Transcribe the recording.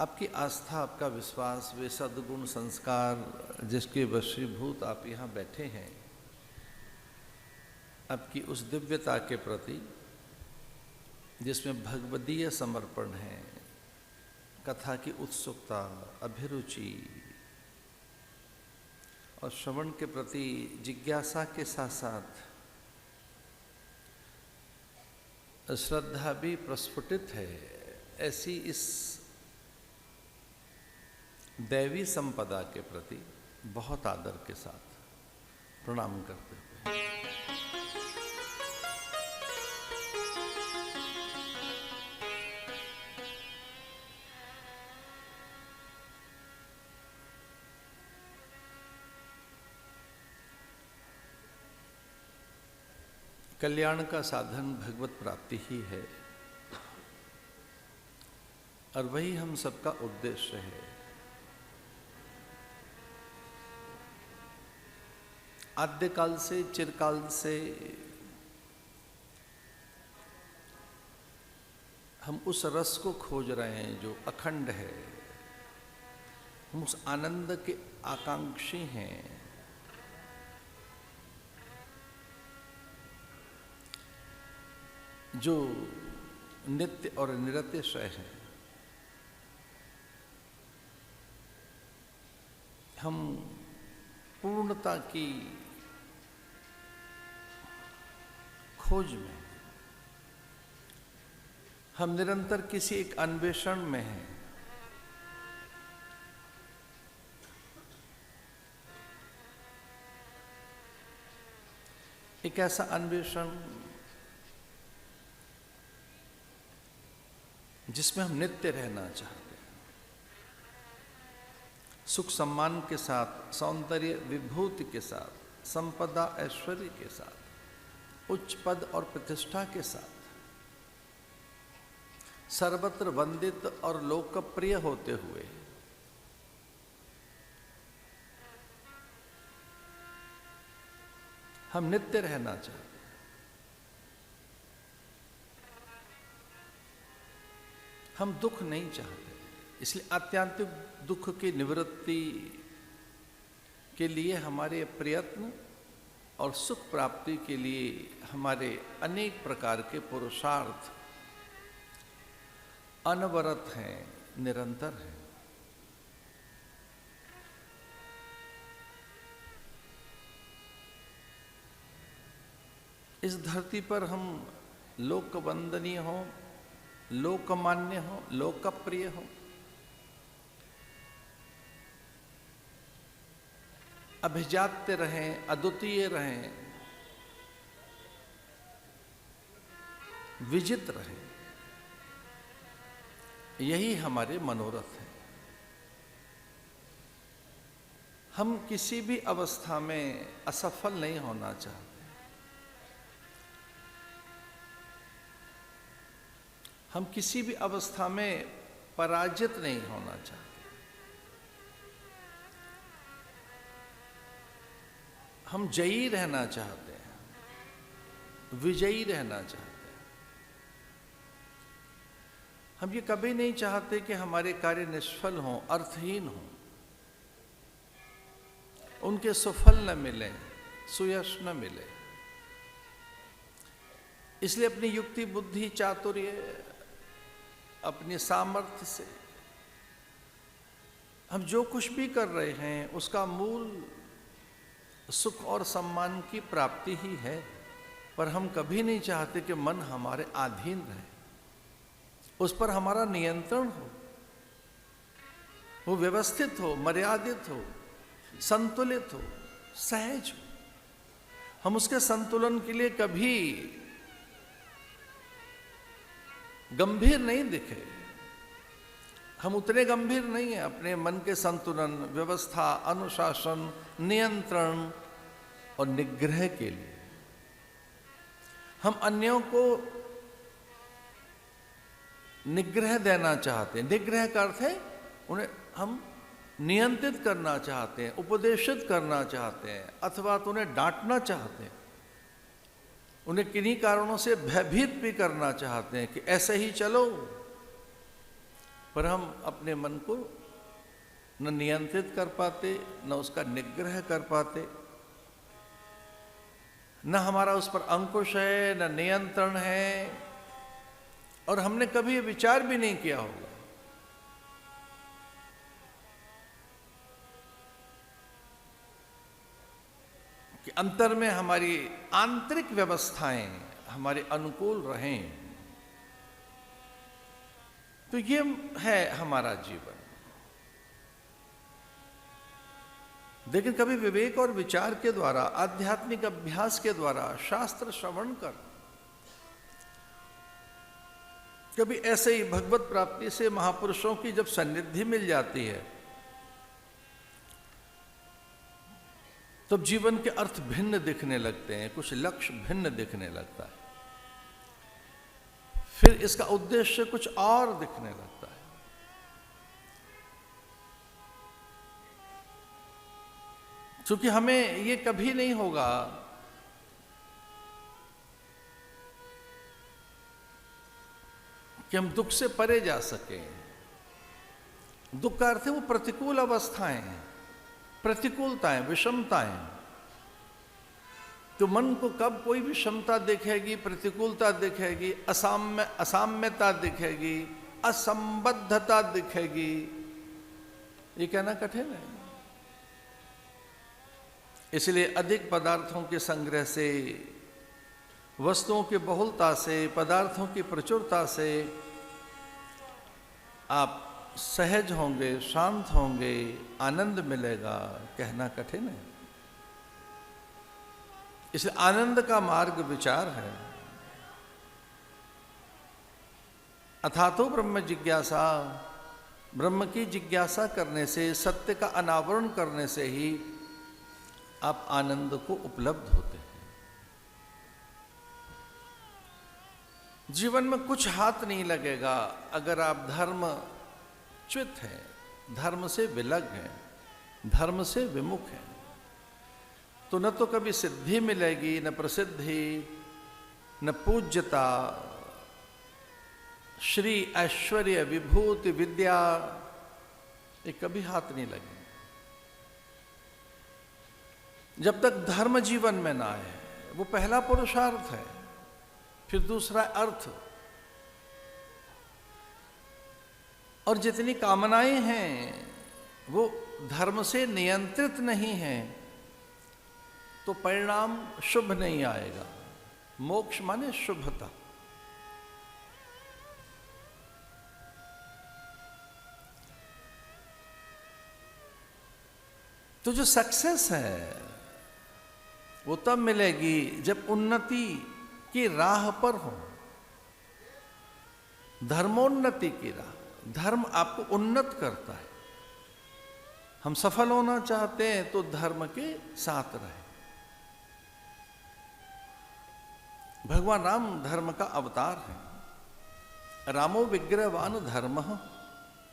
आपकी आस्था, आपका विश्वास, वे सद्गुण संस्कार जिसके वशीभूत आप यहाँ बैठे हैं, आपकी उस दिव्यता के प्रति जिसमें भगवदीय समर्पण है, कथा की उत्सुकता, अभिरुचि और श्रवण के प्रति जिज्ञासा के साथ साथ श्रद्धा भी प्रस्फुटित है, ऐसी इस दैवी संपदा के प्रति बहुत आदर के साथ प्रणाम करते हुए कल्याण का साधन भगवत प्राप्ति ही है और वही हम सबका उद्देश्य है। आद्यकाल से, चिरकाल से हम उस रस को खोज रहे हैं जो अखंड है। हम उस आनंद के आकांक्षी हैं। जो नित्य और निरतिशय है। हम पूर्णता की खोज में, हम निरंतर किसी एक अन्वेषण में हैं। एक ऐसा अन्वेषण जिसमें हम नित्य रहना चाहते हैं, सुख सम्मान के साथ, सौंदर्य विभूति के साथ, संपदा ऐश्वर्य के साथ, उच्च पद और प्रतिष्ठा के साथ, सर्वत्र वंदित और लोकप्रिय होते हुए हम नित्य रहना चाहते हैं। हम दुख नहीं चाहते, इसलिए आत्यांतिक दुख की निवृत्ति के लिए हमारे प्रयत्न और सुख प्राप्ति के लिए हमारे अनेक प्रकार के पुरुषार्थ अनवरत हैं, निरंतर हैं। इस धरती पर हम लोकवंदनीय हों, लोकमान्य हो, लोकप्रिय हो, अभिजात्य रहें, अद्वितीय रहें, विजित रहें, यही हमारे मनोरथ है। हम किसी भी अवस्था में असफल नहीं होना चाहते। हम किसी भी अवस्था में पराजित नहीं होना चाहते। हम जयी रहना चाहते हैं, विजयी रहना चाहते हैं। हम ये कभी नहीं चाहते कि हमारे कार्य निष्फल हों, अर्थहीन हों, उनके सुफल न मिले, सुयश न मिले। इसलिए अपनी युक्ति, बुद्धि, चातुर्य, अपने सामर्थ्य से हम जो कुछ भी कर रहे हैं उसका मूल सुख और सम्मान की प्राप्ति ही है। पर हम कभी नहीं चाहते कि मन हमारे अधीन रहे, उस पर हमारा नियंत्रण हो, वो व्यवस्थित हो, मर्यादित हो, संतुलित हो, सहज हो। हम उसके संतुलन के लिए कभी गंभीर नहीं दिखे। हम उतने गंभीर नहीं हैं अपने मन के संतुलन, व्यवस्था, अनुशासन, नियंत्रण और निग्रह के लिए। हम अन्यों को निग्रह देना चाहते हैं। निग्रह का अर्थ है उन्हें हम नियंत्रित करना चाहते हैं, उपदेशित करना चाहते हैं, अथवा तो उन्हें डांटना चाहते हैं। उन्हें किन्हीं कारणों से भयभीत भी करना चाहते हैं कि ऐसे ही चलो, पर हम अपने मन को न नियंत्रित कर पाते, न उसका निग्रह कर पाते, न हमारा उस पर अंकुश है, न नियंत्रण है, और हमने कभी विचार भी नहीं किया होगा कि अंतर में हमारी आंतरिक व्यवस्थाएं हमारे अनुकूल रहें। तो ये है हमारा जीवन। लेकिन कभी विवेक और विचार के द्वारा, आध्यात्मिक अभ्यास के द्वारा, शास्त्र श्रवण कर, कभी ऐसे ही भगवत प्राप्ति से महापुरुषों की जब सन्निधि मिल जाती है, तब जीवन के अर्थ भिन्न दिखने लगते हैं, कुछ लक्ष्य भिन्न दिखने लगता है, फिर इसका उद्देश्य कुछ और दिखने लगता है। क्योंकि हमें ये कभी नहीं होगा कि हम दुख से परे जा सकें। दुख का अर्थ है वो प्रतिकूल अवस्थाएं, प्रतिकूलताएं, विषमताएं। तो मन को कब कोई विषमता दिखेगी, प्रतिकूलता दिखेगी, असाम्यता दिखेगी, असंबद्धता दिखेगी, ये कहना कठिन है। इसलिए अधिक पदार्थों के संग्रह से, वस्तुओं की बहुलता से, पदार्थों की प्रचुरता से आप सहज होंगे, शांत होंगे, आनंद मिलेगा, कहना कठिन है। इसलिए आनंद का मार्ग विचार है। अथातो ब्रह्म जिज्ञासा, ब्रह्म की जिज्ञासा करने से, सत्य का अनावरण करने से ही आप आनंद को उपलब्ध होते हैं। जीवन में कुछ हाथ नहीं लगेगा अगर आप धर्मच्युत हैं, धर्म से विलग हैं, धर्म से विमुख हैं। तो न तो कभी सिद्धि मिलेगी, न प्रसिद्धि, न पूज्यता, श्री, ऐश्वर्य, विभूति, विद्या, ये कभी हाथ नहीं लगेंगे जब तक धर्म जीवन में ना आए। वो पहला पुरुषार्थ है। फिर दूसरा अर्थ। और जितनी कामनाएं हैं वो धर्म से नियंत्रित नहीं हैं, तो परिणाम शुभ नहीं आएगा। मोक्ष माने शुभता। तो जो सक्सेस है वो तब मिलेगी जब उन्नति की राह पर हो, धर्मोन्नति की राह। धर्म आपको उन्नत करता है। हम सफल होना चाहते हैं तो धर्म के साथ रहे। भगवान राम धर्म का अवतार है। रामो विग्रहवान धर्मः